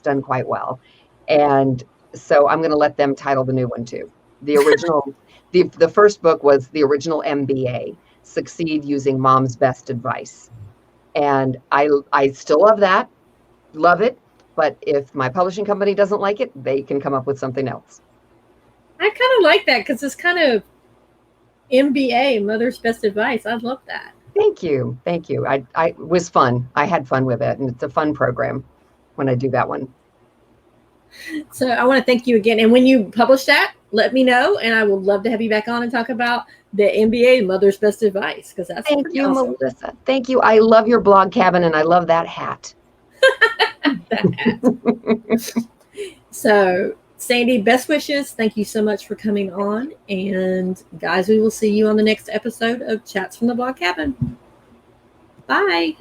done quite well. And so I'm going to let them title the new one too. The original, the first book was the original MBA, Succeed Using Mom's Best Advice. And I still love it. But if my publishing company doesn't like it, they can come up with something else. I kind of like that because it's kind of MBA, Mother's Best Advice. I love that. Thank you. It was fun. I had fun with it, and it's a fun program when I do that one. So I want to thank you again. And when you publish that, let me know, and I would love to have you back on and talk about the MBA, Mother's Best Advice, because that's Thank you, awesome. Melissa. Thank you. I love your blog cabin, and I love that hat. So, Sandy, best wishes. Thank you so much for coming on. And guys, we will see you on the next episode of Chats from the Blog Cabin. Bye.